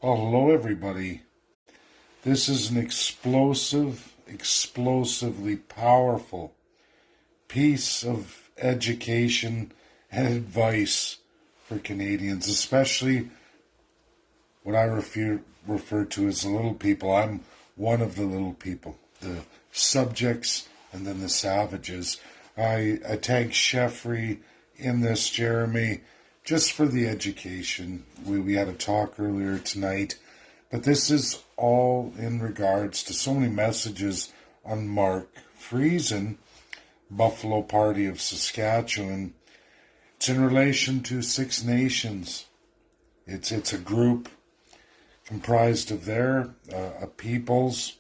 Hello, everybody. This is an explosively powerful piece of education and advice for Canadians, especially what I refer to as the little people. I'm one of the little people, the subjects and then the savages. I tag Sheffrey in this, Jeremy, just for the education. We had a talk earlier tonight, but this is all in regards to so many messages on Mark Friesen, Buffalo Party of Saskatchewan. It's in relation to Six Nations. It's a group comprised of their peoples.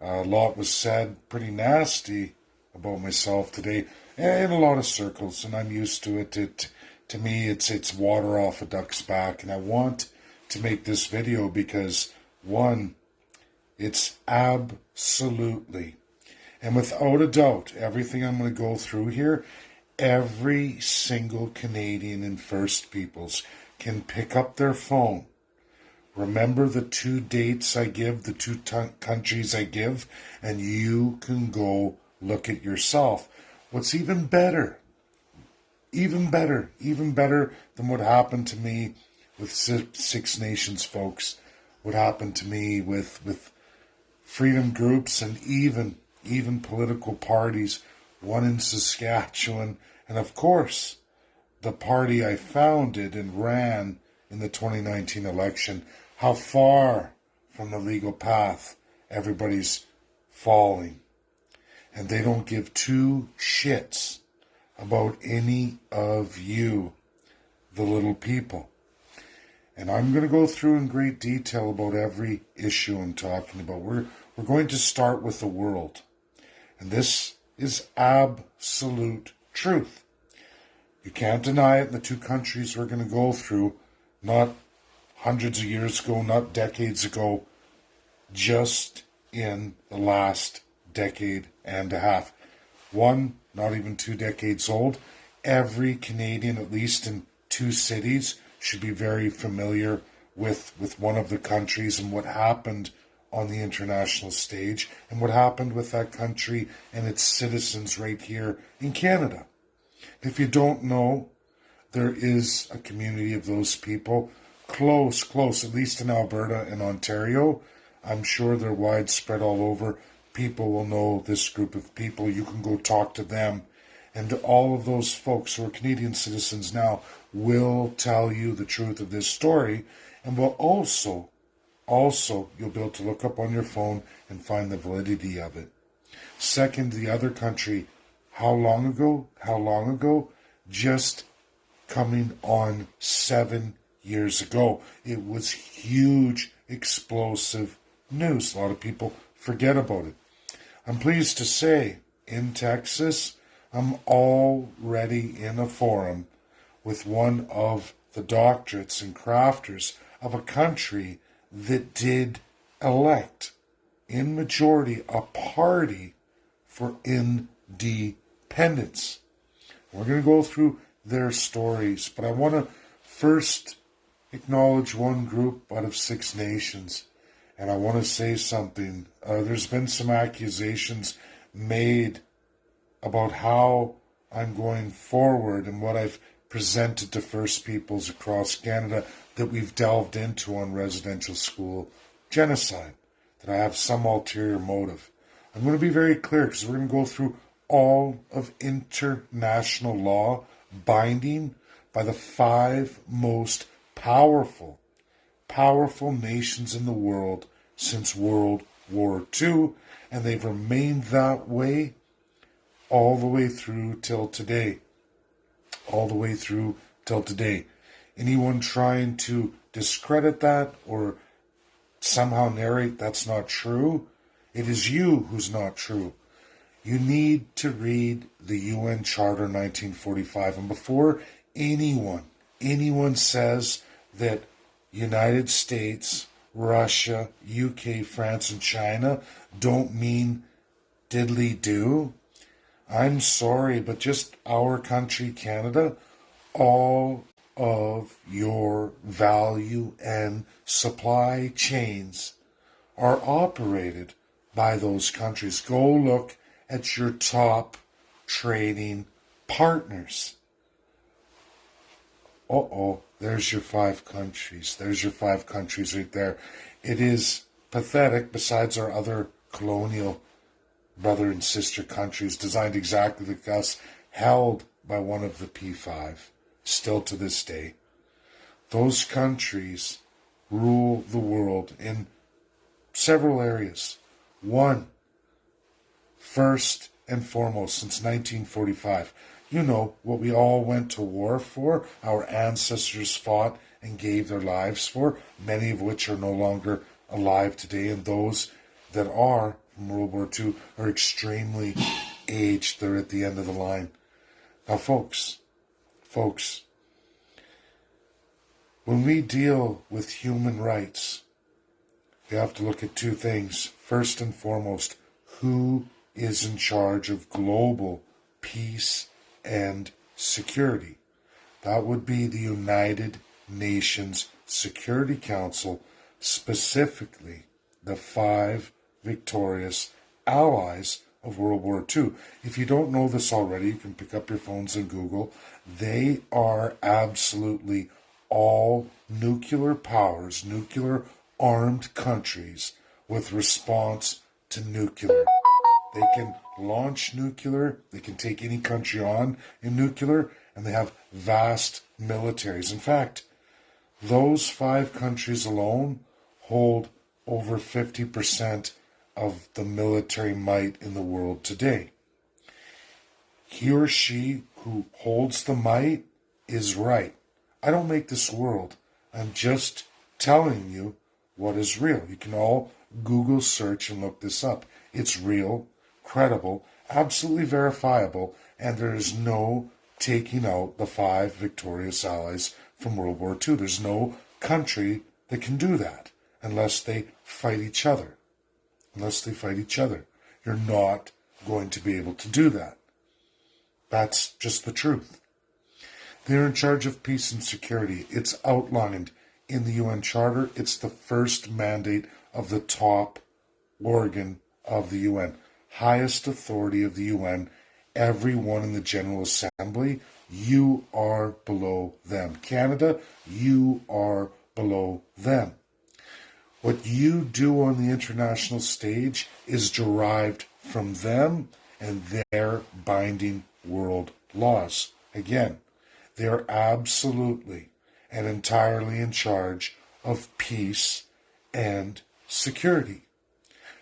A lot was said pretty nasty about myself today in a lot of circles, and I'm used to it. To me, it's water off a duck's back, and I want to make this video because, one, it's absolutely, and without a doubt, everything I'm going to go through here, every single Canadian and First Peoples can pick up their phone. Remember the two dates I give, the two countries I give, and you can go look at yourself. What's even better than what happened to me with Six Nations folks, what happened to me with freedom groups and even political parties, one in Saskatchewan, and of course, the party I founded and ran in the 2019 election, how far from the legal path everybody's falling. And they don't give two shits about any of you, the little people. And I'm going to go through in great detail about every issue I'm talking about. We're going to start with the world. And this is absolute truth. You can't deny it in the two countries we're going to go through, not hundreds of years ago, not decades ago, just in the last decade and a half. One, not even 2 decades old. Every Canadian, at least in 2 cities, should be very familiar with one of the countries and what happened on the international stage and what happened with that country and its citizens right here in Canada. If you don't know, there is a community of those people close, at least in Alberta and Ontario. I'm sure they're widespread all over. People will know this group of people. You can go talk to them. And all of those folks who are Canadian citizens now will tell you the truth of this story, and will also, you'll be able to look up on your phone and find the validity of it. Second, the other country, how long ago? Just coming on 7 years ago. It was huge, explosive news. A lot of people forget about it. I'm pleased to say, in Texas, I'm already in a forum with one of the doctorates and crafters of a country that did elect, in majority, a party for independence. We're going to go through their stories, but I want to first acknowledge one group out of Six Nations. And I want to say something. There's been some accusations made about how I'm going forward and what I've presented to First Peoples across Canada that we've delved into on residential school genocide, that I have some ulterior motive. I'm going to be very clear because we're going to go through all of international law binding by the 5 most powerful nations in the world since World War II, and they've remained that way all the way through till today. Anyone trying to discredit that or somehow narrate that's not true, it is you who's not true. You need to read the UN Charter 1945, and before anyone says that United States, Russia, UK, France, and China don't mean diddly-do, I'm sorry, but just our country, Canada, all of your value and supply chains are operated by those countries. Go look at your top trading partners. There's your 5 countries. There's your 5 countries right there. It is pathetic, besides our other colonial brother and sister countries designed exactly like us, held by one of the P5, still to this day. Those countries rule the world in several areas. One, first and foremost, since 1945, you know what we all went to war for, our ancestors fought and gave their lives for, many of which are no longer alive today, and those that are from World War II are extremely aged. They're at the end of the line. Now, folks, when we deal with human rights, we have to look at 2 things. First and foremost, who is in charge of global peace and security? That would be the United Nations Security Council, specifically the 5 victorious allies of World War II. If you don't know this already, you can pick up your phones and Google. They are absolutely all nuclear powers, nuclear armed countries with response to nuclear. They can launch nuclear, they can take any country on in nuclear, and they have vast militaries. In fact, those 5 countries alone hold over 50% of the military might in the world today. He or she who holds the might is right. I don't make this world. I'm just telling you what is real. You can all Google search and look this up. It's real, credible, absolutely verifiable, and there is no taking out the 5 victorious allies from World War II. There's no country that can do that unless they fight each other. You're not going to be able to do that. That's just the truth. They're in charge of peace and security. It's outlined in the UN Charter. It's the first mandate of the top organ of the UN. Highest authority of the UN. Everyone in the General Assembly, you are below them. Canada, you are below them. What you do on the international stage is derived from them and their binding world laws. Again, they're absolutely and entirely in charge of peace and security.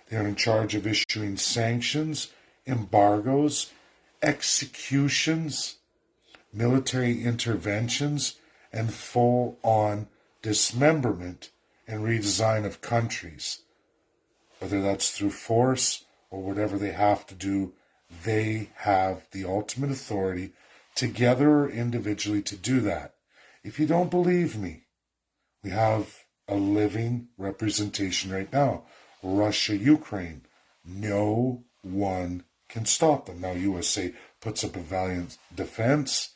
They're in charge of issuing sanctions, embargoes, executions, military interventions, and full-on dismemberment and redesign of countries. Whether that's through force or whatever they have to do, they have the ultimate authority, together or individually, to do that. If you don't believe me, we have a living representation right now. Russia, Ukraine. No one can stop them. Now, USA puts up a valiant defense,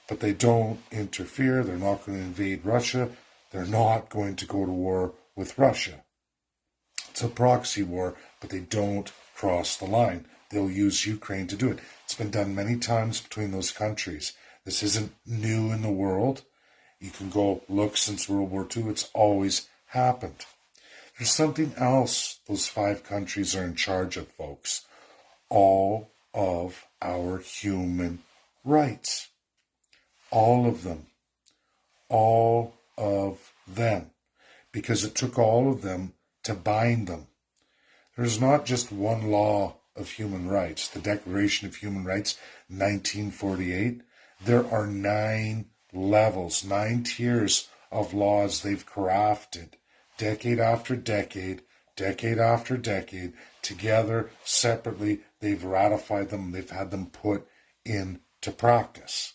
but they don't interfere. They're not going to invade Russia. They're not going to go to war with Russia. It's a proxy war, but they don't cross the line. They'll use Ukraine to do it. It's been done many times between those countries. This isn't new in the world. You can go look since World War II. It's always happened. There's something else those 5 countries are in charge of, folks. All of our human rights. All of them. All of them. Because it took all of them to bind them. There's not just one law of human rights. The Declaration of Human Rights, 1948. There are 9 levels, 9 tiers of laws they've crafted, decade after decade, decade after decade. Together, separately, they've ratified them. They've had them put into practice.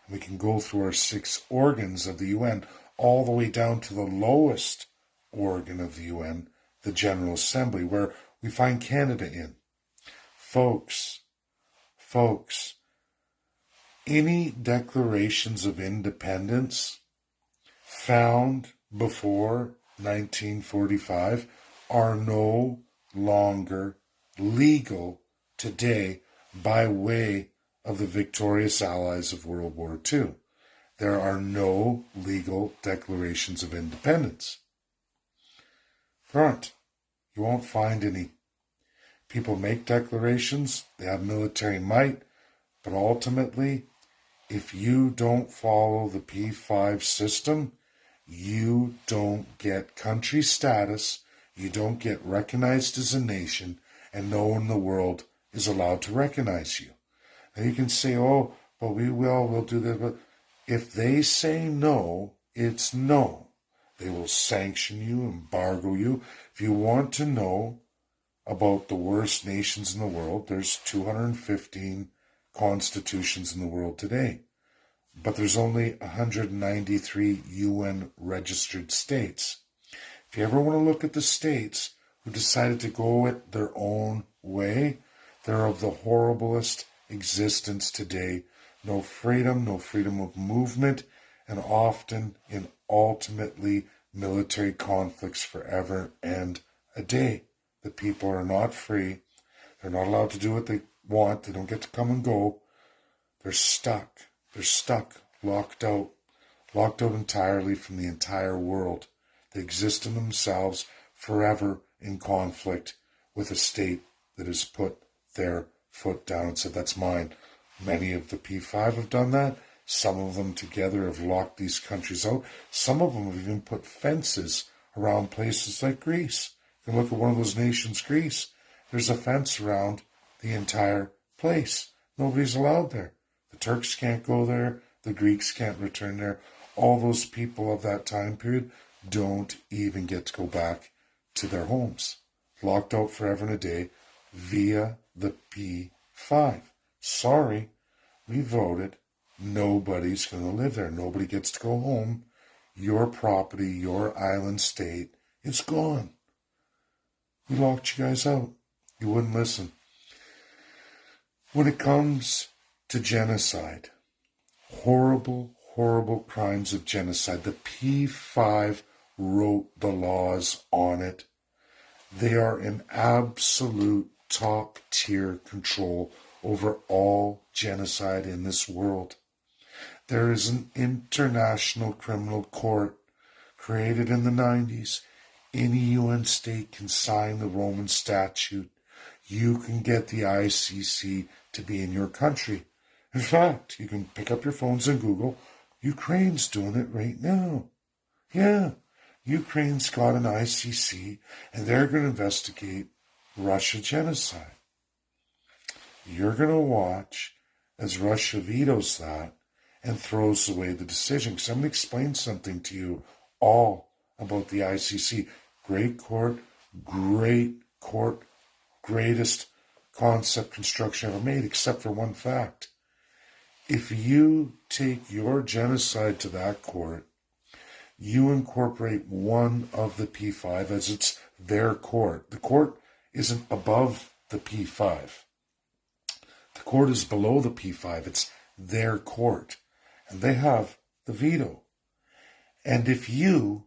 And we can go through our 6 organs of the UN, all the way down to the lowest organ of the UN, the General Assembly, where we find Canada in. Folks, Any declarations of independence found before 1945 are no longer legal today by way of the victorious allies of World War II. There are no legal declarations of independence. There aren't. You won't find any. People make declarations, they have military might, but ultimately, if you don't follow the P5 system, you don't get country status, you don't get recognized as a nation, and no one in the world is allowed to recognize you. Now you can say, oh, but we'll do that. But if they say no, it's no. They will sanction you, embargo you. If you want to know about the worst nations in the world, there's 215 constitutions in the world today. But there's only 193 UN registered states. If you ever want to look at the states who decided to go it their own way, they're of the horriblest existence today. No freedom of movement, and often in ultimately military conflicts forever and a day. The people are not free. They're not allowed to do what they want. They don't get to come and go. They're stuck. They're stuck, locked out entirely from the entire world. They exist in themselves forever in conflict with a state that has put their foot down and said, that's mine. Many of the P5 have done that. Some of them together have locked these countries out. Some of them have even put fences around places like Greece. You can look at one of those nations, Greece. There's a fence around the entire place. Nobody's allowed there. The Turks can't go there. The Greeks can't return there. All those people of that time period don't even get to go back to their homes. Locked out forever and a day via the P5. Sorry, we voted. Nobody's going to live there. Nobody gets to go home. Your property, your island state is gone. We locked you guys out. You wouldn't listen. When it comes to genocide, horrible crimes of genocide, the P5 wrote the laws on it. They are in absolute top-tier control over all genocide in this world. There is an international criminal court created in the 90s. Any UN state can sign the Roman Statute. You can get the ICC to be in your country. In fact, you can pick up your phones and Google, Ukraine's doing it right now. Yeah, Ukraine's got an ICC, and they're going to investigate Russia genocide. You're going to watch as Russia vetoes that and throws away the decision. Because I'm going to explain something to you all about the ICC. Great court, greatest concept construction ever made, except for one fact. If you take your genocide to that court, you incorporate one of the P5 as it's their court. The court isn't above the P5. The court is below the P5. It's their court. And they have the veto. And if you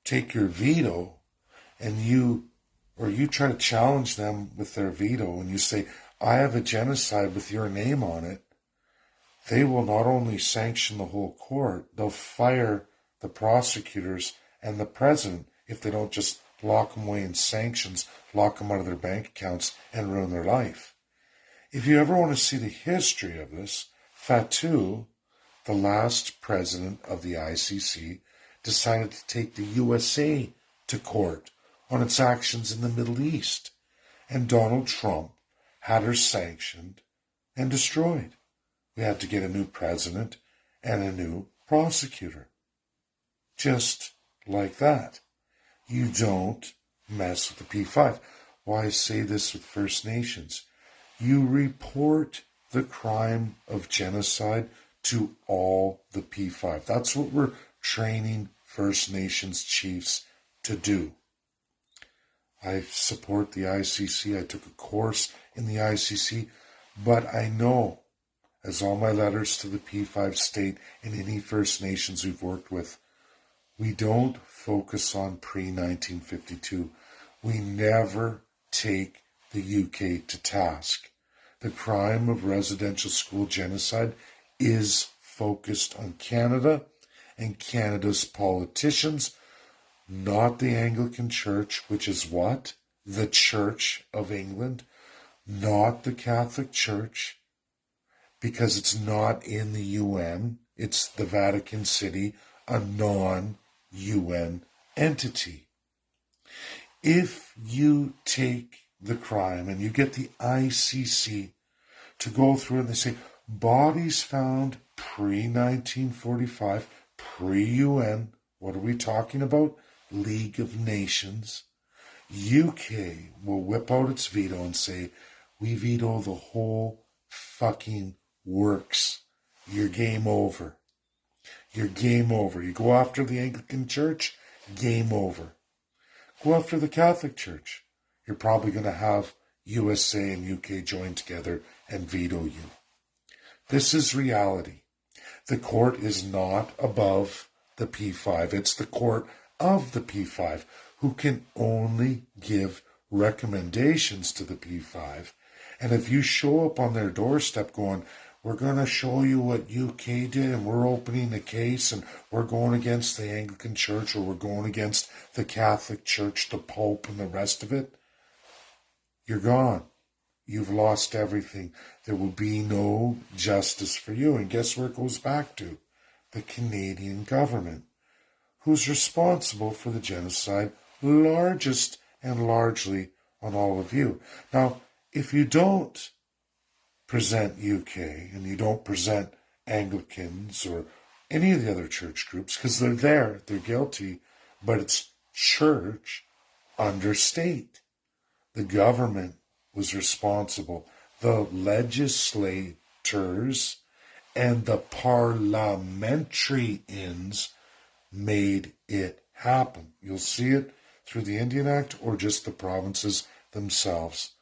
take your veto and you try to challenge them with their veto and you say, I have a genocide with your name on it, they will not only sanction the whole court, they'll fire the prosecutors and the president if they don't just lock them away in sanctions, lock them out of their bank accounts, and ruin their life. If you ever want to see the history of this, Fatou, the last president of the ICC, decided to take the USA to court on its actions in the Middle East, and Donald Trump had her sanctioned and destroyed. We had to get a new president and a new prosecutor. Just like that. You don't mess with the P5. Why I say this with First Nations? You report the crime of genocide to all the P5. That's what we're training First Nations chiefs to do. I support the ICC. I took a course in the ICC, but I know as all my letters to the P5 state and any First Nations we've worked with, we don't focus on pre-1952. We never take the UK to task. The crime of residential school genocide is focused on Canada and Canada's politicians, not the Anglican Church, which is what? The Church of England, not the Catholic Church, because it's not in the UN. It's the Vatican City, a non-UN entity. If you take the crime and you get the ICC to go through and they say, bodies found pre-1945, pre-UN, what are we talking about? League of Nations. UK will whip out its veto and say, we veto the whole fucking works. You're game over. You're game over. You go after the Anglican Church, game over. Go after the Catholic Church. You're probably going to have USA and UK join together and veto you. This is reality. The court is not above the P5. It's the court of the P5 who can only give recommendations to the P5. And if you show up on their doorstep going, we're going to show you what UK did and we're opening a case and we're going against the Anglican Church or we're going against the Catholic Church, the Pope and the rest of it, you're gone. You've lost everything. There will be no justice for you. And guess where it goes back to? The Canadian government, who's responsible for the genocide, largest and largely on all of you. Now, if you don't present UK and you don't present Anglicans or any of the other church groups, because they're there, they're guilty, but it's church under state. The government was responsible. The legislators and the parliamentarians made it happen. You'll see it through the Indian Act or just the provinces themselves.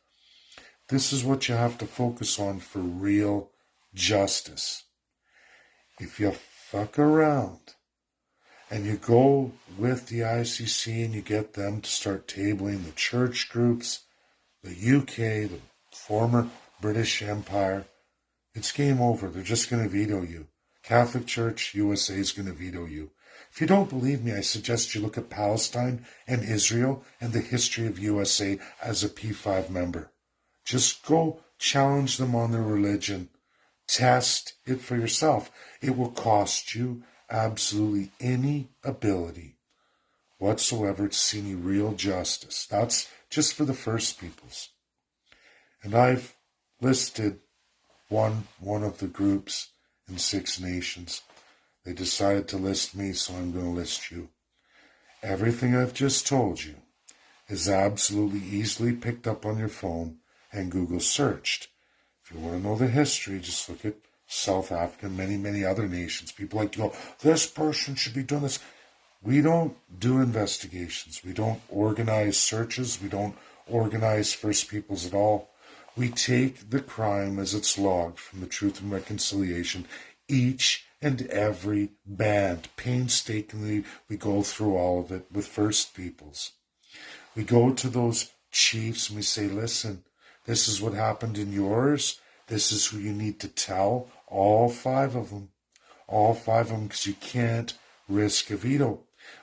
This is what you have to focus on for real justice. If you fuck around and you go with the ICC and you get them to start tabling the church groups, the UK, the former British Empire, it's game over. They're just going to veto you. Catholic Church, USA is going to veto you. If you don't believe me, I suggest you look at Palestine and Israel and the history of USA as a P5 member. Just go challenge them on their religion. Test it for yourself. It will cost you absolutely any ability whatsoever to see any real justice. That's just for the First Peoples. And I've listed one of the groups in Six Nations. They decided to list me, so I'm going to list you. Everything I've just told you is absolutely easily picked up on your phone and Google searched. If you want to know the history, just look at South Africa and many other nations. People like to go, this person should be doing this. We don't do investigations. We don't organize searches. We don't organize First Peoples at all. We take the crime as it's logged from the Truth and Reconciliation, each and every band. Painstakingly, we go through all of it with First Peoples. We go to those chiefs and we say, listen, this is what happened in yours. This is who you need to tell. All five of them. All five of them, because you can't risk a veto.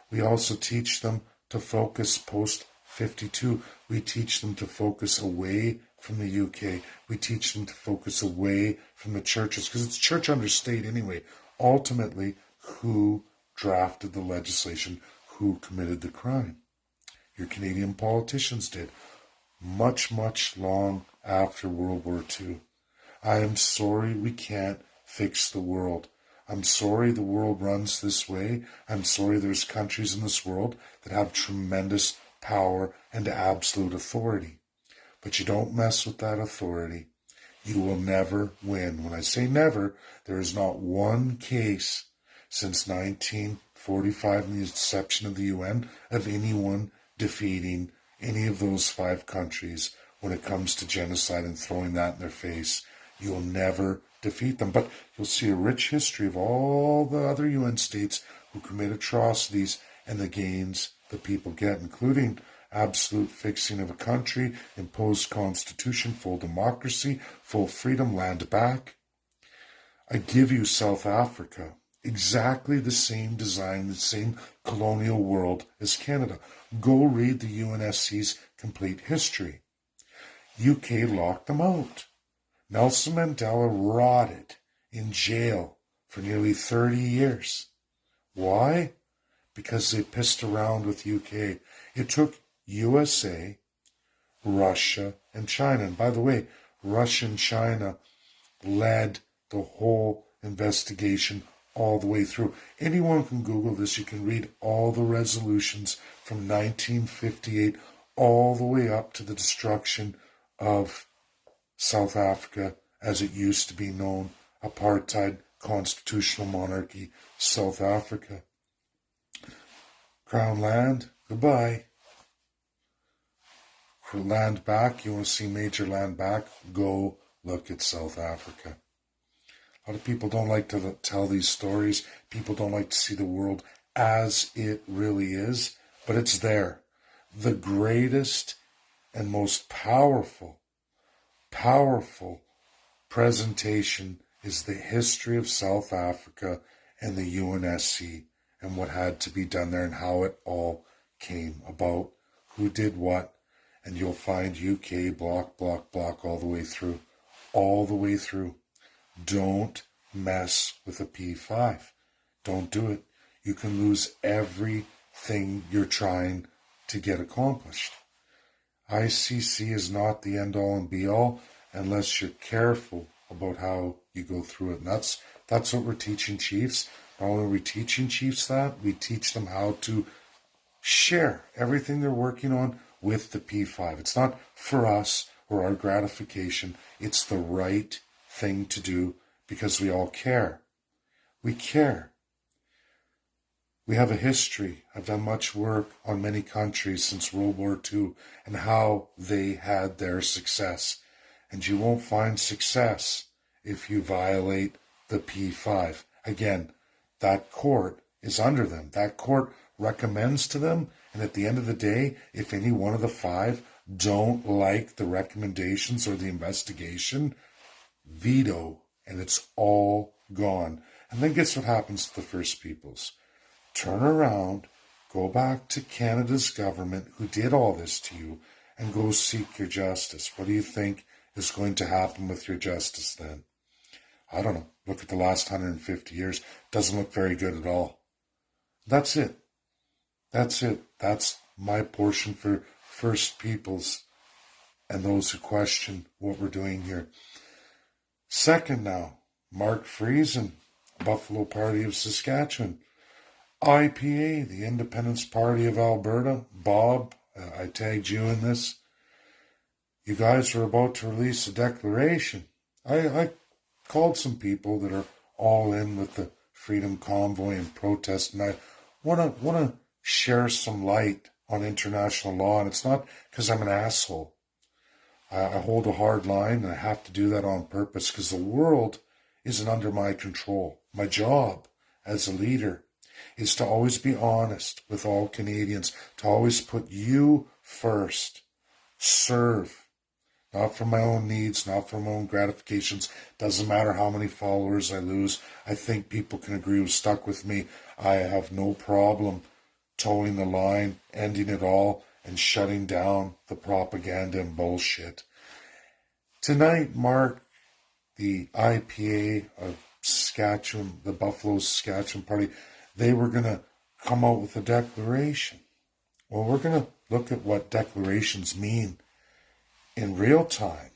We also teach them to focus post-52. We teach them to focus away from the UK. We teach them to focus away from the churches, because it's church under state anyway. Ultimately, who drafted the legislation? Who committed the crime? Your Canadian politicians did. Much long after World War II. I am sorry we can't fix the world. I'm sorry the world runs this way. I'm sorry there's countries in this world that have tremendous power and absolute authority. But you don't mess with that authority. You will never win. When I say never, there is not one case since 1945 in the inception of the UN of anyone defeating any of those five countries when it comes to genocide and throwing that in their face. You will never defeat them. But you'll see a rich history of all the other UN states who commit atrocities and the gains the people get, including absolute fixing of a country, imposed constitution, full democracy, full freedom, land back. I give you South Africa, exactly the same design, the same colonial world as Canada. Go read the UNSC's complete history. UK locked them out. Nelson Mandela rotted in jail for nearly 30 years. Why? Because they pissed around with UK. It took USA, Russia, and China. And by the way, Russia and China led the whole investigation all the way through. Anyone can Google this. You can read all the resolutions from 1958 all the way up to the destruction of South Africa as it used to be known, apartheid constitutional monarchy, South Africa. Crown land, goodbye. Land back, you want to see major land back, go look at South Africa. A lot of people don't like to tell these stories. People don't like to see the world as it really is, but it's there. The greatest and most powerful presentation is the history of South Africa and the UNSC and what had to be done there and how it all came about, who did what, and you'll find UK block all the way through. All the way through. Don't mess with a P5. Don't do it. You can lose everything you're trying to get accomplished. ICC is not the end-all and be-all unless you're careful about how you go through it. And that's what we're teaching chiefs. Not only are we teaching chiefs that, we teach them how to share everything they're working on with the P5. It's not for us or our gratification. It's the right thing to do because we all care. We care. We have a history. I've done much work on many countries since World War II and how they had their success. And you won't find success if you violate the P5. Again, that court is under them. That court recommends to them. And at the end of the day, if any one of the five don't like the recommendations or the investigation, veto, and it's all gone. And then guess what happens to the First Peoples? Turn around, go back to Canada's government who did all this to you, and go seek your justice. What do you think is going to happen with your justice then? I don't know. Look at the last 150 years. Doesn't look very good at all. That's it. That's it. That's my portion for First Peoples and those who question what we're doing here. Second now, Mark Friesen, Buffalo Party of Saskatchewan. IPA, the Independence Party of Alberta. Bob, I tagged you in this. You guys are about to release a declaration. I called some people that are all in with the Freedom Convoy and protest, and I want to share some light on international law, and it's not because I'm an asshole. I hold a hard line, and I have to do that on purpose because the world isn't under my control. My job as a leader is to always be honest with all Canadians, to always put you first, serve, not for my own needs, not for my own gratifications. Doesn't matter how many followers I lose. I think people can agree who's stuck with me. I have no problem towing the line, ending it all, and shutting down the propaganda and bullshit. Tonight, Mark, the IPA of Saskatchewan, the Buffalo Saskatchewan Party, they were going to come out with a declaration. Well, we're going to look at what declarations mean in real time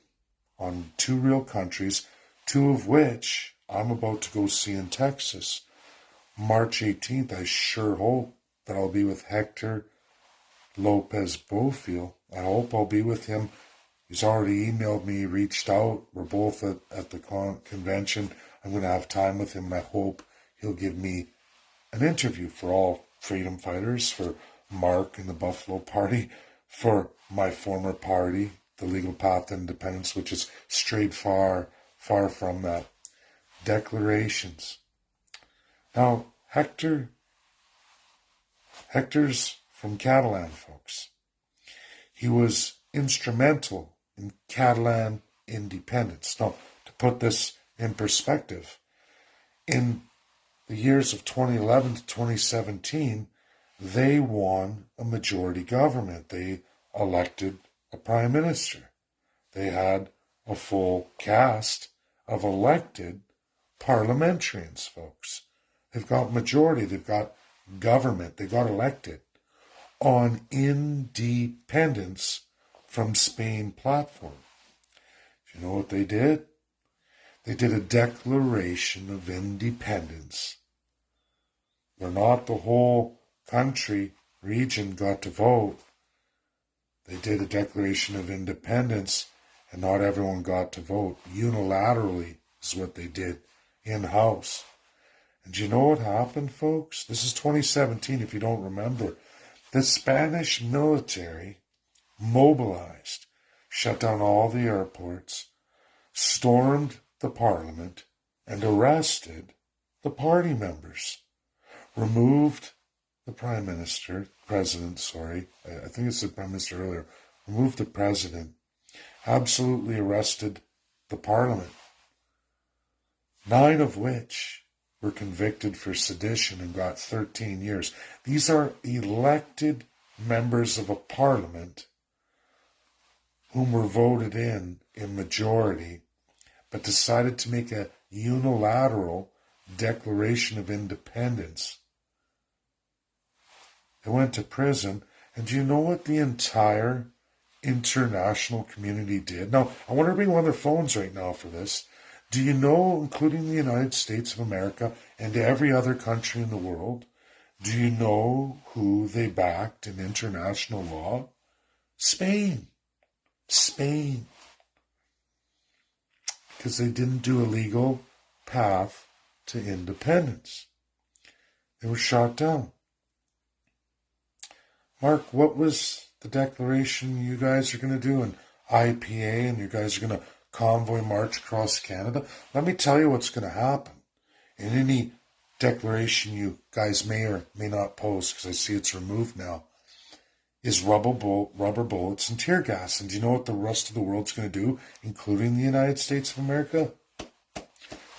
on two real countries, two of which I'm about to go see in Texas. March 18th, I sure hope that I'll be with Hector Lopez Bofill. I hope I'll be with him. He's already emailed me, reached out. We're both at the convention. I'm going to have time with him, and I hope he'll give me an interview for all freedom fighters, for Mark and the Buffalo Party, for my former party, the Legal Path to Independence, which is strayed far, far from that. declarations. Now, Hector's from Catalan, folks. He was instrumental in Catalan independence. Now, to put this in perspective, in the years of 2011 to 2017, they won a majority government. They elected a prime minister. They had a full cast of elected parliamentarians, folks. They've got majority. They've got government. They got elected on independence from Spain platform. Do you know what they did? They did a declaration of independence where not the whole country, region got to vote. They did a declaration of independence and not everyone got to vote. Unilaterally is what they did in-house. And do you know what happened, folks? This is 2017, if you don't remember. The Spanish military mobilized, shut down all the airports, stormed the parliament, and arrested the party members. Removed the president, I think it said prime minister earlier, removed the president, absolutely arrested the parliament, 9 of which were convicted for sedition and got 13 years. These are elected members of a parliament whom were voted in majority, but decided to make a unilateral declaration of independence. They went to prison, and do you know what the entire international community did? Now, I want everybody on their phones right now for this. Do you know, including the United States of America and every other country in the world, do you know who they backed in international law? Spain. Spain. Because they didn't do a legal path to independence. They were shot down. Mark, what was the declaration you guys are going to do in IPA and you guys are going to convoy march across Canada? Let me tell you what's going to happen. In any declaration you guys may or may not post, because I see it's removed now, is rubber bullets and tear gas. And do you know what the rest of the world's going to do, including the United States of America?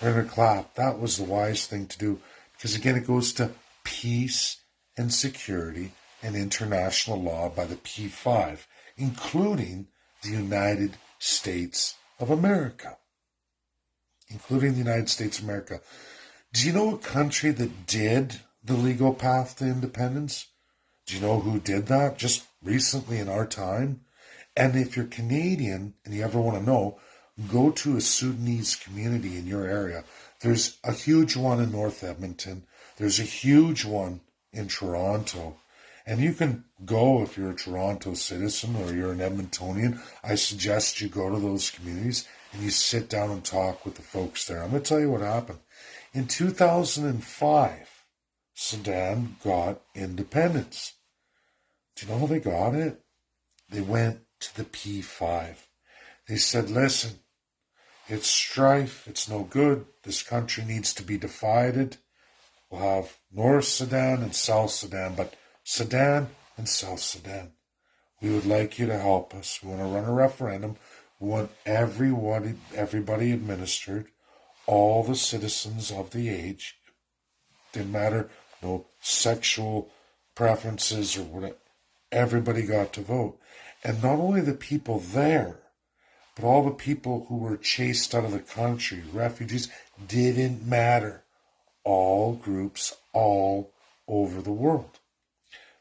They're going to clap. That was the wise thing to do. Because again, it goes to peace and security and international law by the P5, including the United States of America. Including the United States of America. Do you know a country that did the legal path to independence? Do you know who did that just recently in our time? And if you're Canadian and you ever want to know, go to a Sudanese community in your area. There's a huge one in North Edmonton. There's a huge one in Toronto. And you can go if you're a Toronto citizen or you're an Edmontonian. I suggest you go to those communities and you sit down and talk with the folks there. I'm going to tell you what happened. In 2005, Sudan got independence. Do you know how they got it? They went to the P5. They said, listen, it's strife, it's no good, this country needs to be divided. We'll have North Sudan and South Sudan, but Sudan and South Sudan. We would like you to help us. We want to run a referendum. We want everybody administered, all the citizens of the age. Didn't matter, no sexual preferences or whatever. Everybody got to vote. And not only the people there, but all the people who were chased out of the country, refugees, didn't matter. All groups, all over the world.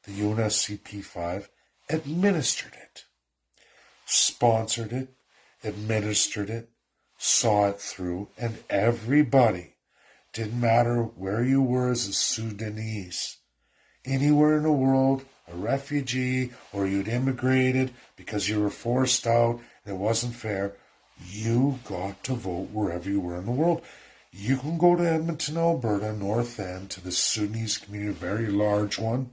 The UNSCP5 administered it, sponsored it, administered it, saw it through, and everybody, didn't matter where you were as a Sudanese, anywhere in the world, a refugee, or you'd immigrated because you were forced out and it wasn't fair, you got to vote wherever you were in the world. You can go to Edmonton, Alberta, North End, to the Sudanese community, a very large one.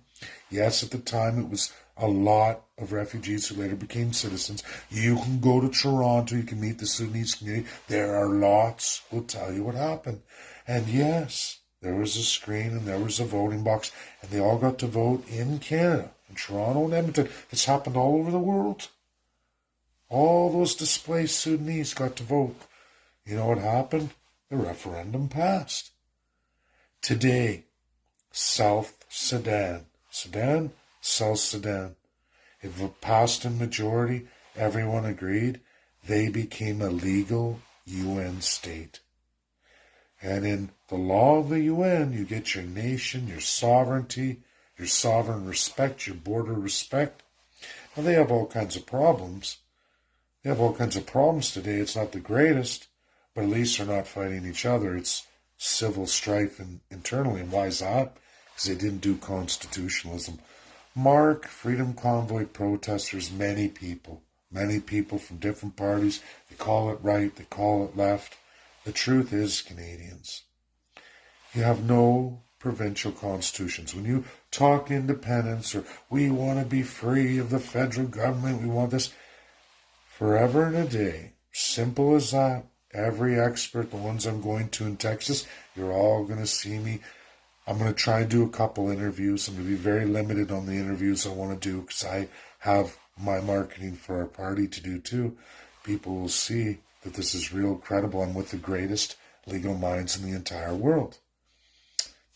Yes, at the time it was a lot of refugees who later became citizens. You can go to Toronto, you can meet the Sudanese community. There are lots who'll tell you what happened. And yes, there was a screen and there was a voting box, and they all got to vote in Canada, in Toronto and Edmonton. It's happened all over the world. All those displaced Sudanese got to vote. You know what happened? The referendum passed. Today, South Sudan, South Sudan, it passed in majority. Everyone agreed. They became a legal UN state. And in the law of the UN, you get your nation, your sovereignty, your sovereign respect, your border respect. Now, they have all kinds of problems. They have all kinds of problems today. It's not the greatest, but at least they're not fighting each other. It's civil strife internally. And why is that? Because they didn't do constitutionalism. Mark, Freedom Convoy protesters, many people from different parties. They call it right, they call it left. The truth is, Canadians, you have no provincial constitutions. When you talk independence or we want to be free of the federal government, we want this, forever and a day, simple as that. Every expert, the ones I'm going to in Texas, you're all going to see me. I'm going to try and do a couple interviews. I'm going to be very limited on the interviews I want to do because I have my marketing for our party to do too. People will see that this is real credible. I'm with the greatest legal minds in the entire world.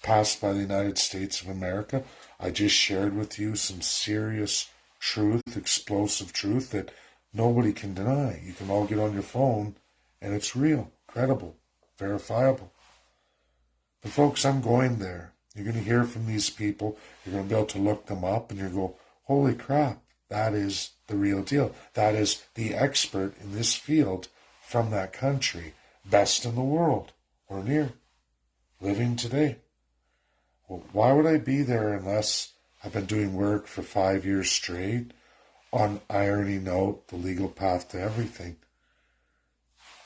Passed by the United States of America. I just shared with you some serious truth, explosive truth that nobody can deny. You can all get on your phone and it's real, credible, verifiable. But folks, I'm going there. You're going to hear from these people. You're going to be able to look them up and you're going to go, holy crap, that is the real deal. That is the expert in this field from that country, best in the world, or near, living today. Well, why would I be there unless I've been doing work for 5 years straight on ironing out the legal path to everything?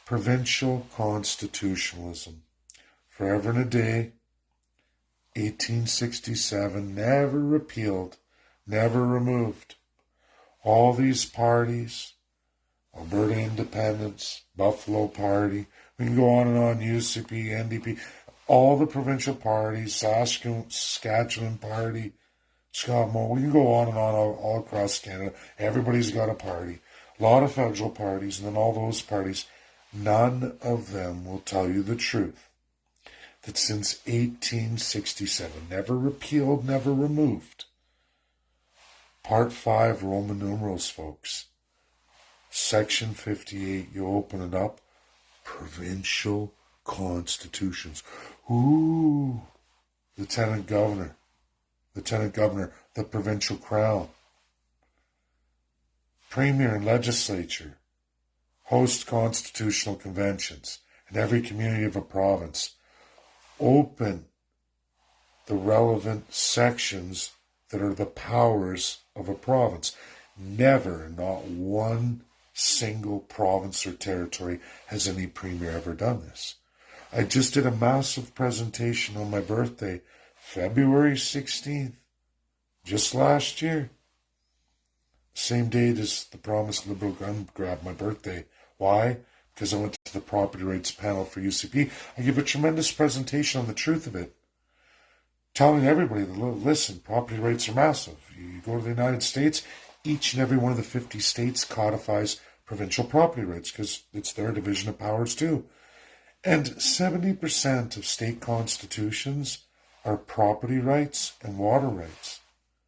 Provincial constitutionalism. Forever and a day, 1867, never repealed, never removed. All these parties, Alberta Independence, Buffalo Party, we can go on and on, UCP, NDP, all the provincial parties, Saskatchewan Party, Scott Moe, we can go on and on all across Canada. Everybody's got a party. A lot of federal parties, and then all those parties, none of them will tell you the truth. That since 1867, never repealed, never removed. Part 5, Roman numerals, folks. Section 58, you open it up. Provincial constitutions. Ooh, Lieutenant Governor, the provincial crown. Premier and legislature host constitutional conventions in every community of a province. Open the relevant sections that are the powers of a province. Never, not one single province or territory has any premier ever done this. I just did a massive presentation on my birthday, February 16th, just last year. Same date as the promised Liberal gun grab, my birthday. Why? Because I went to the property rights panel for UCP. I gave a tremendous presentation on the truth of it, telling everybody, listen, property rights are massive. You go to the United States, each and every one of the 50 states codifies provincial property rights because it's their division of powers too. And 70% of state constitutions are property rights and water rights.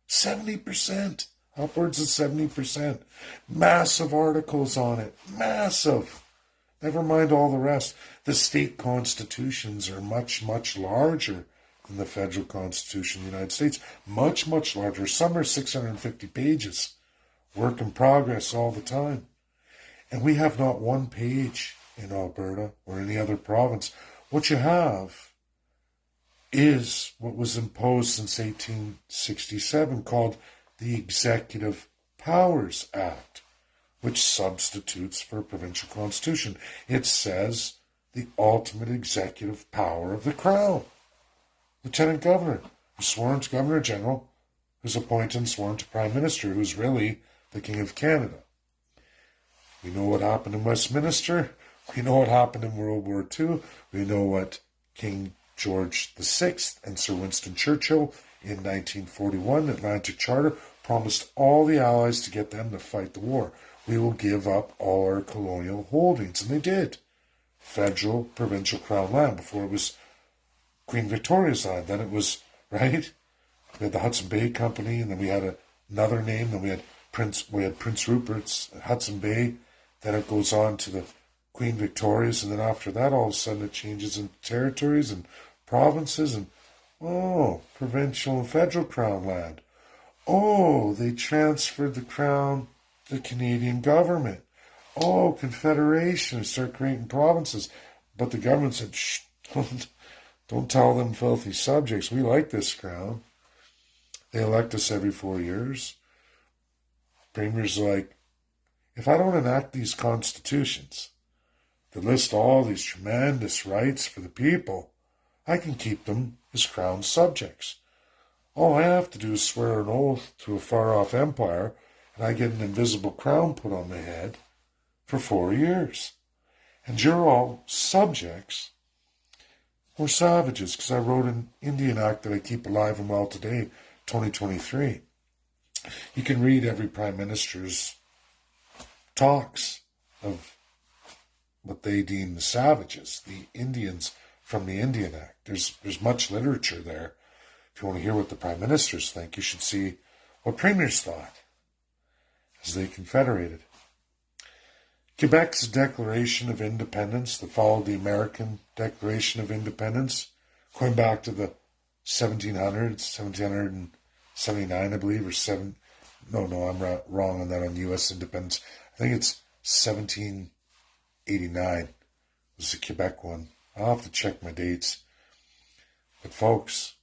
70%, upwards of 70%. Massive articles on it, massive. Never mind all the rest. The state constitutions are much, much larger than the federal constitution of the United States. Much, much larger. Some are 650 pages. Work in progress all the time. And we have not one page in Alberta or any other province. What you have is what was imposed since 1867 called the Executive Powers Act, which substitutes for a provincial constitution. It says the ultimate executive power of the Crown. Lieutenant Governor, sworn to Governor General, who's appointed and sworn to Prime Minister, who's really the King of Canada. We know what happened in Westminster. We know what happened in World War II. We know what King George VI and Sir Winston Churchill in 1941, Atlantic Charter, promised all the Allies to get them to fight the war. We will give up all our colonial holdings, and they did. Federal, provincial crown land. Before it was Queen Victoria's land, then it was, right? We had the Hudson Bay Company, and then we had another name. Then we had Prince Rupert's Hudson Bay. Then it goes on to the Queen Victoria's, and then after that, all of a sudden it changes into territories and provinces, and provincial and federal crown land. Oh, they transferred the crown to the Canadian government. Oh, Confederation, start creating provinces. But the government said, shh, don't tell them filthy subjects. We like this crown. They elect us every 4 years. Premier's like, if I don't enact these constitutions that list all these tremendous rights for the people, I can keep them as crown subjects. All I have to do is swear an oath to a far-off empire, and I get an invisible crown put on my head for 4 years. And you're all subjects or savages, because I wrote an Indian Act that I keep alive and well today, 2023. You can read every Prime Minister's talks of what they deem the savages, the Indians from the Indian Act. There's much literature there. If you want to hear what the Prime Ministers think, you should see what Premiers thought as they confederated. Quebec's Declaration of Independence that followed the American Declaration of Independence, going back to the 1700s, 1779, I believe, or I'm wrong on that on U.S. independence. I think it's 1789 was the Quebec one. I'll have to check my dates. But folks,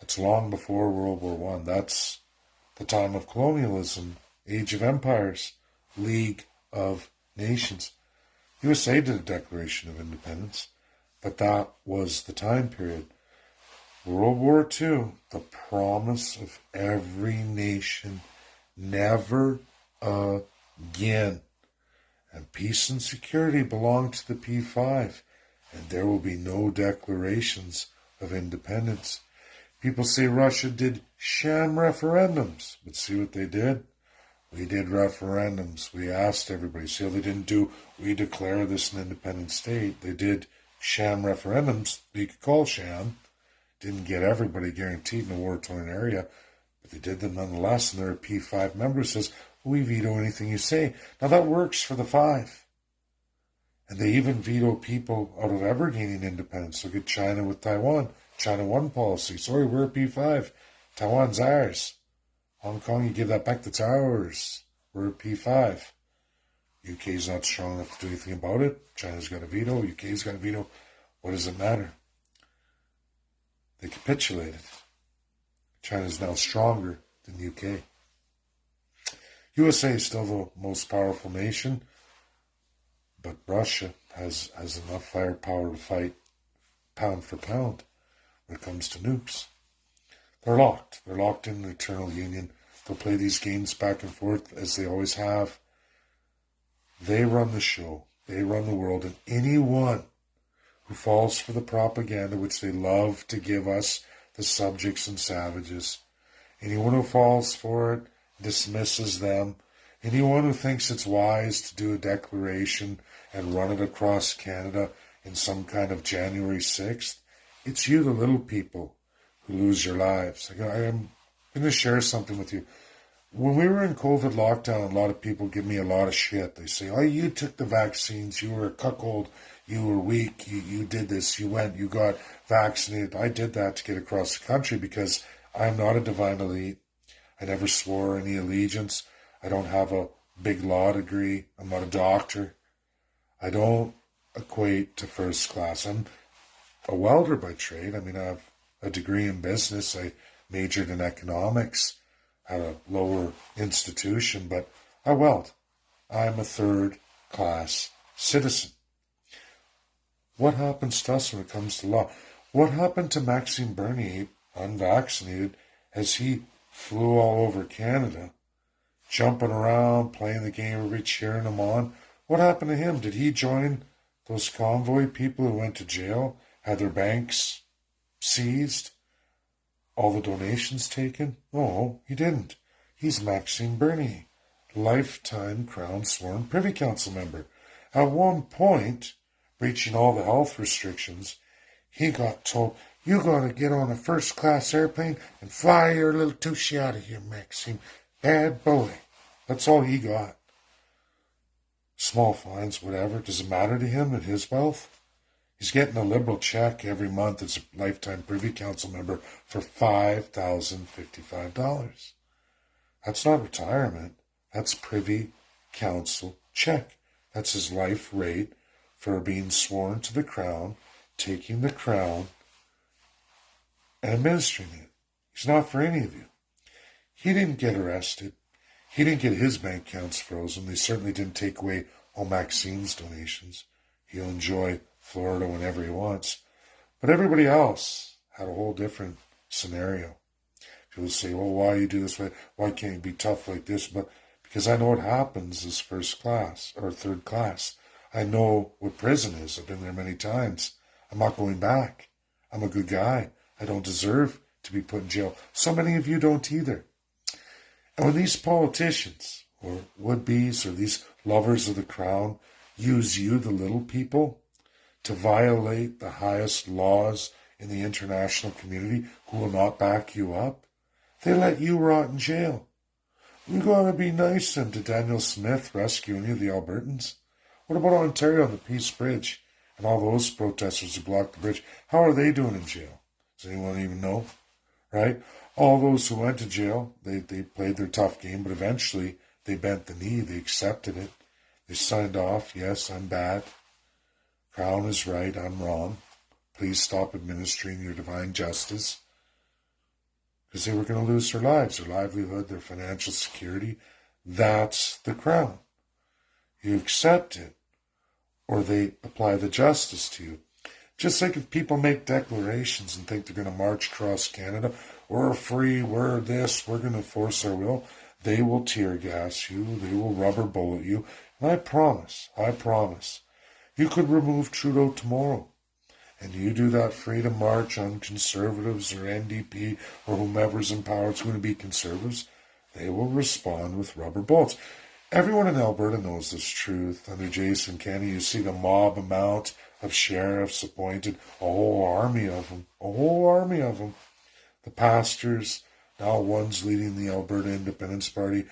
that's long before World War I. That's the time of colonialism, Age of Empires, League of Nations. USA did a Declaration of Independence, but that was the time period. World War II, the promise of every nation, never again. And peace and security belong to the P5, and there will be no declarations of independence. People say Russia did sham referendums, but see what they did? We did referendums. We asked everybody. See how they didn't do, we declare this an independent state. They did sham referendums. You could call sham. Didn't get everybody guaranteed in a war-torn area, but they did them nonetheless, and they're a P5 member who says, we veto anything you say. Now that works for the 5. And they even veto people out of ever gaining independence. Look at China with Taiwan. China 1 policy. Sorry, we're a P5. Taiwan's ours. Hong Kong, you give that back, that's ours. We're a P5. UK's not strong enough to do anything about it. China's got a veto. UK's got a veto. What does it matter? They capitulated. China's now stronger than UK. USA is still the most powerful nation, but Russia has enough firepower to fight pound for pound when it comes to nukes. They're locked. They're locked in an eternal union. They'll play these games back and forth as they always have. They run the show. They run the world. And anyone who falls for the propaganda which they love to give us, the subjects and savages, anyone who falls for it, dismisses them, anyone who thinks it's wise to do a declaration and run it across Canada in some kind of January 6th, it's you, the little people, who lose your lives. I'm going to share something with you. When we were in COVID lockdown, a lot of people give me a lot of shit. They say, oh, you took the vaccines, you were a cuckold, you were weak, you did this, you got vaccinated. I did that to get across the country because I'm not a divine elite. I never swore any allegiance. I don't have a big law degree. I'm not a doctor. I don't equate to first class. I'm a welder by trade. I mean, I have a degree in business. I majored in economics at a lower institution, but I weld. I'm a third-class citizen. What happens to us when it comes to law? What happened to Maxime Bernier, unvaccinated, as he flew all over Canada, jumping around, playing the game, everybody cheering him on. What happened to him? Did he join those convoy people who went to jail, had their banks seized, all the donations taken? No, he didn't. He's Maxime Bernier, lifetime Crown sworn Privy Council member. At one point, breaching all the health restrictions, he got told, you gotta get on a first-class airplane and fly your little tushy out of here, Maxime. Bad boy. That's all he got. Small fines, whatever. Does it matter to him and his wealth? He's getting a liberal check every month as a lifetime Privy Council member for $5,055. That's not retirement. That's Privy Council check. That's his life rate for being sworn to the Crown, taking the Crown, and administering it. He's not for any of you. He didn't get arrested. He didn't get his bank accounts frozen. They certainly didn't take away all Maxime's donations. He'll enjoy Florida whenever he wants. But everybody else had a whole different scenario. People say, well, why you do this? Why can't you be tough like this? But because I know what happens as first class or third class. I know what prison is. I've been there many times. I'm not going back. I'm a good guy. I don't deserve to be put in jail. So many of you don't either. And when these politicians or would-bes or these lovers of the Crown use you, the little people, to violate the highest laws in the international community who will not back you up, they let you rot in jail. We gotta be nice then to Daniel Smith rescuing you, the Albertans. What about Ontario on the Peace Bridge and all those protesters who blocked the bridge? How are they doing in jail? Does anyone even know? Right? All those who went to jail, they played their tough game, but eventually they bent the knee, they accepted it. They signed off, yes, I'm bad. Crown is right, I'm wrong. Please stop administering your divine justice. Because they were going to lose their lives, their livelihood, their financial security. That's the Crown. You accept it, or they apply the justice to you. Just like if people make declarations and think they're going to march across Canada, we're free, we're this, we're going to force our will, they will tear gas you, they will rubber bullet you. And I promise, you could remove Trudeau tomorrow. And you do that freedom march on Conservatives or NDP or whomever's in power, it's going to be Conservatives, they will respond with rubber bullets. Everyone in Alberta knows this truth. Under Jason Kenney, you see the mob amount of sheriffs appointed, a whole army of them. The pastors, now one's leading the Alberta Independence Party,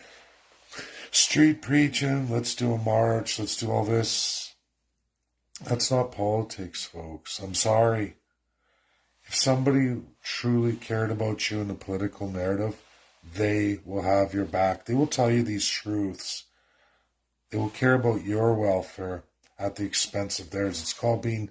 street preaching, let's do a march, let's do all this. That's not politics, folks. I'm sorry. If somebody truly cared about you in the political narrative, they will have your back. They will tell you these truths. They will care about your welfare at the expense of theirs. It's called being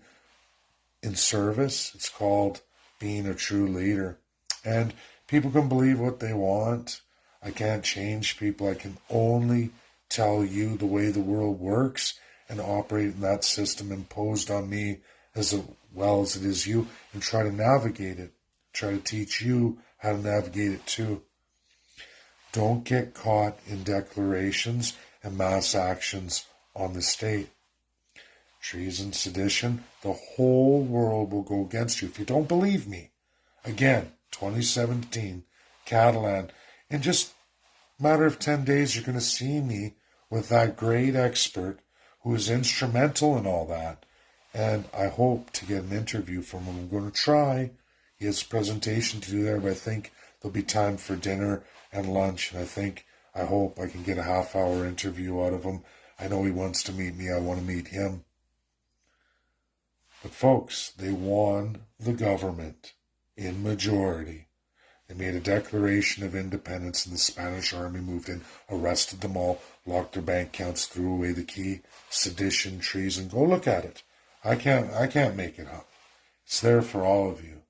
in service. It's called being a true leader. And people can believe what they want. I can't change people. I can only tell you the way the world works and operate in that system imposed on me as well as it is you, and try to navigate it. Try to teach you how to navigate it too. Don't get caught in declarations and mass actions on the state. Treason, sedition, the whole world will go against you. If you don't believe me, again, 2017, Catalan, in just a matter of 10 days, you're going to see me with that great expert who is instrumental in all that. And I hope to get an interview from him. I'm going to try. He has a presentation to do there, but I think there'll be time for dinner and lunch. And I hope I can get a half-hour interview out of him. I know he wants to meet me. I want to meet him. But folks, they won the government in majority. They made a declaration of independence and the Spanish army moved in, arrested them all, locked their bank accounts, threw away the key, sedition, treason. Go look at it. I can't make it up. It's there for all of you.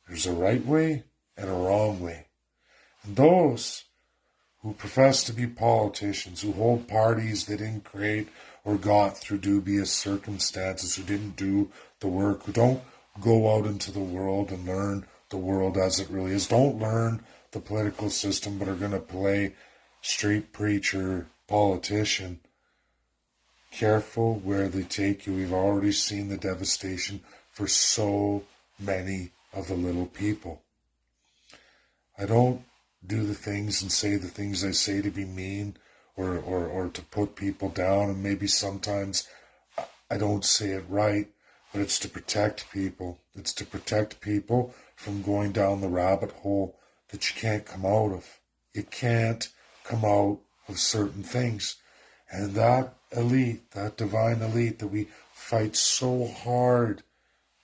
There's a right way and a wrong way. And those who profess to be politicians, who hold parties they didn't create or got through dubious circumstances, who didn't do the work, who don't go out into the world and learn the world as it really is. Don't learn the political system but are going to play street preacher politician. Careful where they take you. We've already seen the devastation for so many of the little people. I don't do the things and say the things I say to be mean or to put people down, and maybe sometimes I don't say it right, but it's to protect people. It's to protect people from going down the rabbit hole that you can't come out of. You can't come out of certain things. And that elite, that divine elite that we fight so hard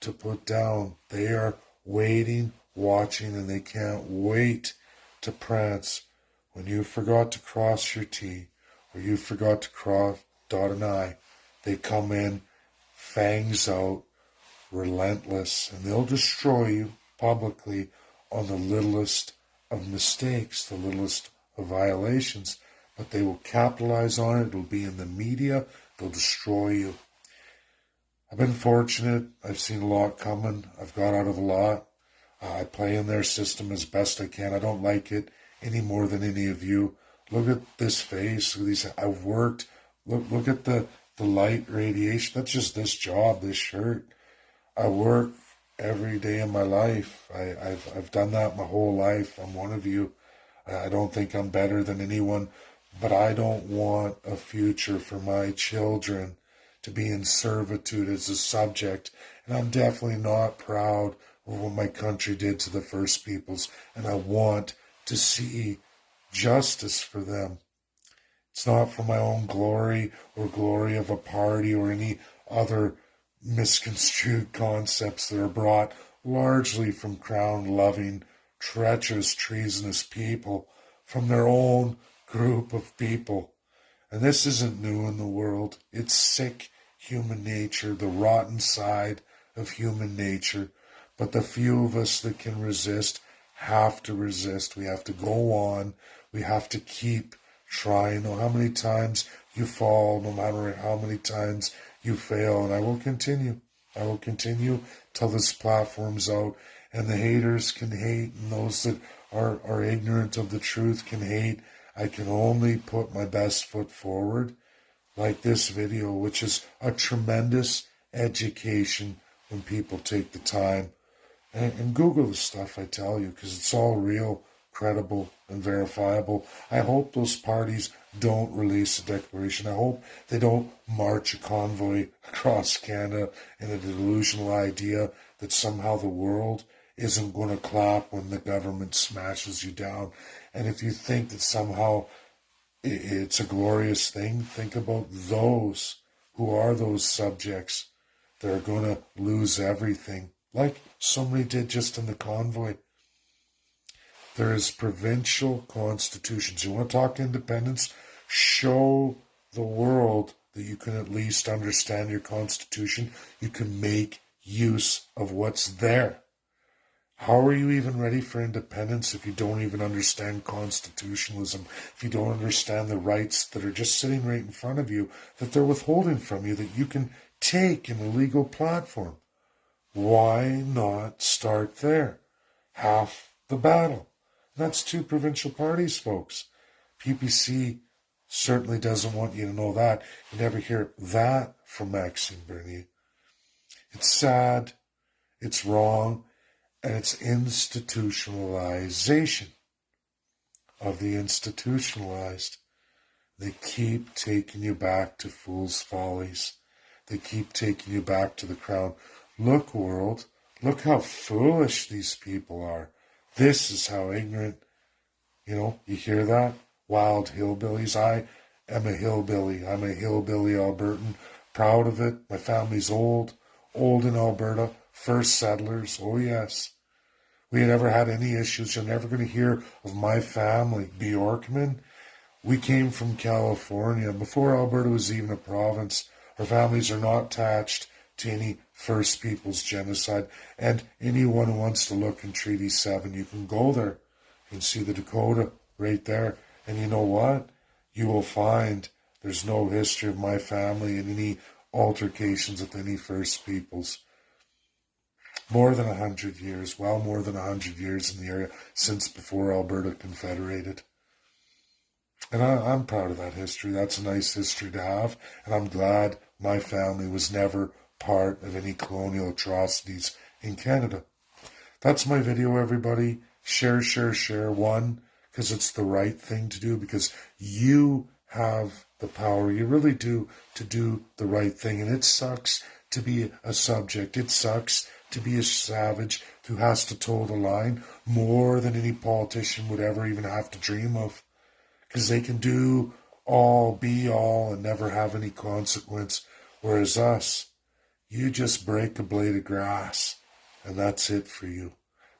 to put down, they are waiting, watching, and they can't wait to prance. When you forgot to cross your T, or you forgot to dot an I, they come in, fangs out, relentless, and they'll destroy you publicly on the littlest of mistakes, the littlest of violations, but they will capitalize on it. It'll be in the media. They'll destroy you. I've been fortunate. I've seen a lot coming. I've got out of a lot. I play in their system as best I can. I don't like it any more than any of you. Look at this face. Look at these. I've worked. Look at the light radiation. That's just this job, this shirt. I work every day of my life. I've done that my whole life. I'm one of you. I don't think I'm better than anyone, but I don't want a future for my children to be in servitude as a subject. And I'm definitely not proud of what my country did to the First Peoples, and I want to see justice for them. It's not for my own glory or glory of a party or any other misconstrued concepts that are brought largely from crown-loving, treacherous, treasonous people, from their own group of people. And this isn't new in the world. It's sick human nature, the rotten side of human nature. But the few of us that can resist have to resist. We have to go on. We have to keep trying. No matter how many times you fall, no matter how many times you fail. And I will continue. I will continue till this platform's out. And the haters can hate, and those that are ignorant of the truth can hate. I can only put my best foot forward, like this video, which is a tremendous education when people take the time. And Google the stuff I tell you, because it's all real, credible, and verifiable. I hope those parties don't release a declaration. I hope they don't march a convoy across Canada in a delusional idea that somehow the world isn't going to clap when the government smashes you down. And if you think that somehow it's a glorious thing, think about those who are those subjects that are going to lose everything, like somebody did just in the convoy. There is provincial constitutions. You want to talk independence? Show the world that you can at least understand your constitution. You can make use of what's there. How are you even ready for independence if you don't even understand constitutionalism, if you don't understand the rights that are just sitting right in front of you, that they're withholding from you, that you can take in a legal platform? Why not start there? Half the battle. And that's two provincial parties, folks. PPC certainly doesn't want you to know that. You never hear that from Maxime Bernier. It's sad, it's wrong, and it's institutionalization of the institutionalized. They keep taking you back to fool's follies. They keep taking you back to the crown. Look, world, look how foolish these people are. This is how ignorant, you hear that? Wild hillbillies. I am a hillbilly. I'm a hillbilly Albertan. Proud of it. My family's old in Alberta. First settlers. Oh, yes. We never had any issues. You're never going to hear of my family. Bjorkman. We came from California before Alberta was even a province. Our families are not attached to any First Peoples genocide. And anyone who wants to look in Treaty 7, you can go there. You can see the Dakota right there. And you know what? You will find there's no history of my family in any altercations with any First Peoples. More than 100 years, well more than 100 years in the area since before Alberta Confederated. And I'm proud of that history. That's a nice history to have. And I'm glad my family was never part of any colonial atrocities in Canada. That's my video, everybody. Share, share, share. One, because it's the right thing to do, because you have the power. You really do, to do the right thing. And it sucks to be a subject. It sucks to be a savage who has to toe the line more than any politician would ever even have to dream of. Because they can do all, be all, and never have any consequence. Whereas us, you just break a blade of grass, and that's it for you.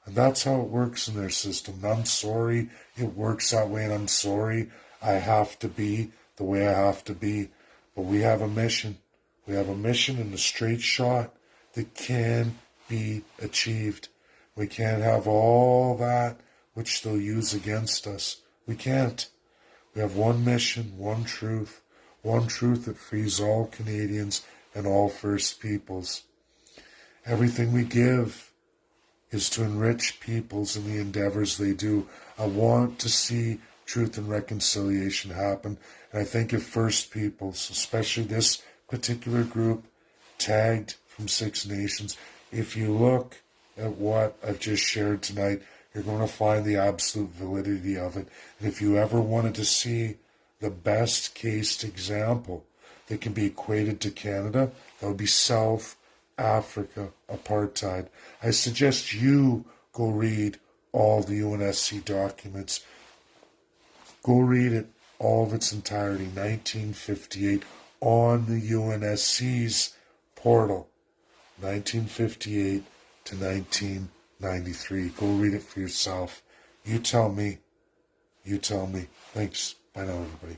And that's how it works in their system. And I'm sorry it works that way, and I'm sorry I have to be the way I have to be. But we have a mission. We have a mission and a straight shot that can be achieved. We can't have all that which they'll use against us. We can't. We have one mission, one truth that frees all Canadians and all First Peoples. Everything we give is to enrich peoples in the endeavors they do. I want to see truth and reconciliation happen. And I think if First Peoples, especially this particular group, tagged from Six Nations, if you look at what I've just shared tonight, you're going to find the absolute validity of it. And if you ever wanted to see the best case example that can be equated to Canada, that would be South Africa apartheid. I suggest you go read all the UNSC documents. Go read it, all of its entirety, 1958, on the UNSC's portal, 1958 to 1993. Go read it for yourself. You tell me. You tell me. Thanks. Bye now, everybody.